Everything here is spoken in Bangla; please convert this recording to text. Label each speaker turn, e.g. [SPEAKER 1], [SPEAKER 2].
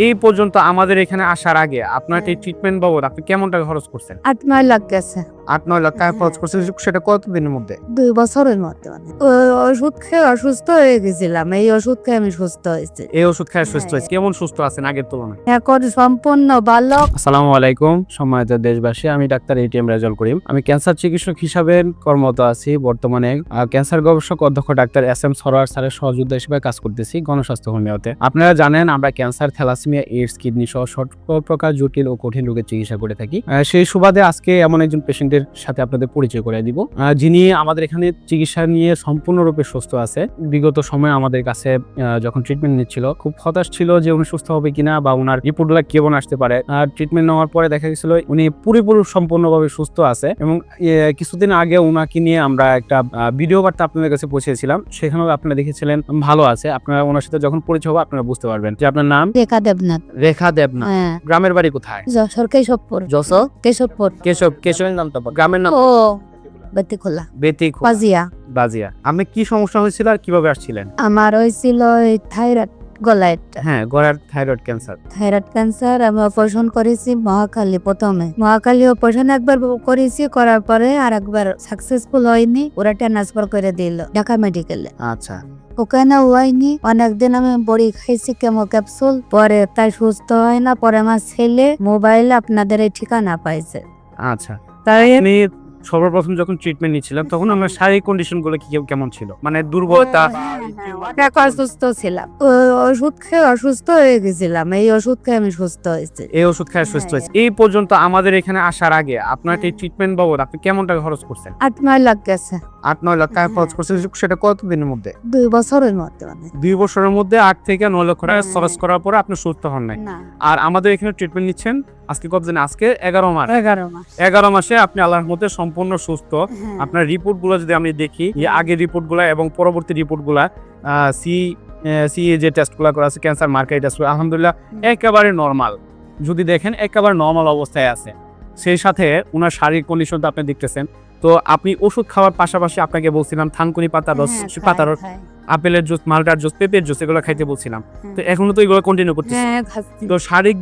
[SPEAKER 1] এই পর্যন্ত আমাদের এখানে আসার আগে আপনার এই ট্রিটমেন্ট বাবদ আপনি কেমন টাকা খরচ করছেন?
[SPEAKER 2] 8-9 লাখ গেছে।
[SPEAKER 1] 8-9 লাখ টাকা খরচ করছেন, সেটা কতদিনের মধ্যে?
[SPEAKER 2] 2 বছরের মধ্যে ওষুধ খেয়ে অসুস্থ হয়ে গেছিলাম। এই ওষুধ খেয়ে আমি সুস্থ হয়েছি।
[SPEAKER 1] এই ওষুধ খেয়ে সুস্থ হয়েছে। কেমন সুস্থ আছেন আগের তুলনায়?
[SPEAKER 2] এখন সম্পূর্ণ ভালো।
[SPEAKER 1] আসসালামু আলাইকুম সম্মানিত দেশবাসী, আমি ডাক্তার এটিএম রেজাউল করিম। আমি ক্যান্সার চিকিৎসক হিসাবে কর্মরত আছি। বর্তমানে ক্যান্সার গবেষক অধ্যক্ষ ডাক্তার এস.এম. সরোয়ার স্যারের সহযোগিতা হিসেবে কাজ করতেছি গণস্বাস্থ্য হোমিওতে। আপনারা জানেন আমরা ক্যান্সার, থ্যালাসেমিয়া, এইডস, কিডনি সহ সকল প্রকার জটিল ও কঠিন রোগের চিকিৎসা করে থাকি। সেই সুবাদে আজকে এমন একজন পেশেন্টের সাথে আপনাদের পরিচয় করে দিব, যিনি আমাদের এখানে চিকিৎসা নিয়ে সম্পূর্ণরূপে সুস্থ আছে। বিগত সময়ে আমাদের কাছে যখন ট্রিটমেন্ট নিচ্ছিল খুব হতাশ ছিল যে উনি সুস্থ হবে কিনা বা ওনার রিপোর্টগুলো কেমন আসতে পারে। ট্রিটমেন্ট নেওয়ার পরে দেখা গেছিল উনি পুরোপুরি সম্পূর্ণভাবে সুস্থ আছে এবং কিছুদিন আগে ওনাকে নিয়ে আমরা একটা ভিডিও বার্তা আপনাদের কাছে পৌঁছেছিলাম, সেখানেও আপনারা দেখেছিলেন ভালো আছে। আপনারা ওনার সাথে যখন পরিচয় হবে আপনারা বুঝতে পারবেন যে আপনার নাম
[SPEAKER 2] রেখা দেবনাথ।
[SPEAKER 1] রেখা দেবনাথ।
[SPEAKER 2] হ্যাঁ।
[SPEAKER 1] গ্রামের বাড়ি কোথায়?
[SPEAKER 2] যশোর কেশবপুর।
[SPEAKER 1] যশোর
[SPEAKER 2] কেশবপুর।
[SPEAKER 1] কেশবের নামটা বল। গ্রামের নাম
[SPEAKER 2] ও বেতিখোলা।
[SPEAKER 1] বেতিখোলা। বাজিয়া। আমি কি সমস্যা হয়েছিল আর কিভাবে আসছিলেন?
[SPEAKER 2] আমার হয়েছিল থাইরয়েড, গলায়
[SPEAKER 1] হ্যাঁ, গলার থাইরয়েড ক্যান্সার।
[SPEAKER 2] Thyroid cancer. আমি অপারেশন করেছি মহাখালী। প্রথমে মহাখালী অপারেশন একবার করেছি, করার পরে আর একবার সাকসেসফুল হয়নি, ওরা ট্রান্সফার করে দিল ঢাকা মেডিকেলে।
[SPEAKER 1] আচ্ছা।
[SPEAKER 2] ওখানে হয়নি, অনেকদিন আমি বড়ি খাইছি কেমো ক্যাপসুল, পরে তাই সুস্থ হয় না। পরে আমার ছেলে মোবাইলে আপনাদের এই ঠিকানা পাইছে।
[SPEAKER 1] আচ্ছা, তাই আমি সর্বপ্রথম যখন ট্রিটমেন্ট নিচ্ছিলাম তখন আমার শারীরিক কন্ডিশন গুলো কেমন ছিল? মানে দুর্বলতা?
[SPEAKER 2] অসুস্থ ছিলাম, ওষুধ খেয়ে অসুস্থ হয়ে গেছিলাম। এই ওষুধ খেয়ে আমি সুস্থ হয়েছি।
[SPEAKER 1] এই ওষুধ খেয়ে সুস্থ হয়েছে। এই পর্যন্ত আমাদের এখানে আসার আগে আপনার এই ট্রিটমেন্ট বাবদ আপনি কেমন টাকা খরচ করছেন?
[SPEAKER 2] 8-9 লাখ গেছে।
[SPEAKER 1] 8-9 লাখ টাকা খরচ করছেন, সেটা কতদিনের মধ্যে?
[SPEAKER 2] 2 বছরের মধ্যে।
[SPEAKER 1] 2 বছরের মধ্যে 8 থেকে 9 লক্ষ টাকা খরচ করার পরে আপনি সুস্থ হন নাই। আর আমাদের এখানে ট্রিটমেন্ট নিচ্ছেন আজকে কতদিন? আজকে 11 মাস। 11 মাসে আপনি আল্লাহর মধ্যে সম্পূর্ণ সুস্থ। আপনার রিপোর্ট গুলো যদি আমি দেখি, আগের রিপোর্ট গুলা এবং পরবর্তী রিপোর্ট গুলা, যে টেস্ট গুলা করা আছে, ক্যান্সার মার্কার টেস্ট, আলহামদুলিল্লাহ একেবারে নরমাল। যদি দেখেন একেবারে নরমাল অবস্থায় আছে। সেই সাথে ওনার শারীরিক কন্ডিশনটা আপনি দেখতেছেন। তো আপনি ওষুধ খাওয়ার পাশাপাশি আপনাকে বলছিলাম থানকুনি পাতার রস, পাতার রস, আপেলের জুস, মালটার জুস, পেঁপের জুস, এগুলো খাইতে বলছিলাম। তো এখনো তো এগুলো কন্টিনিউ করতেছেন। তো শারীরিক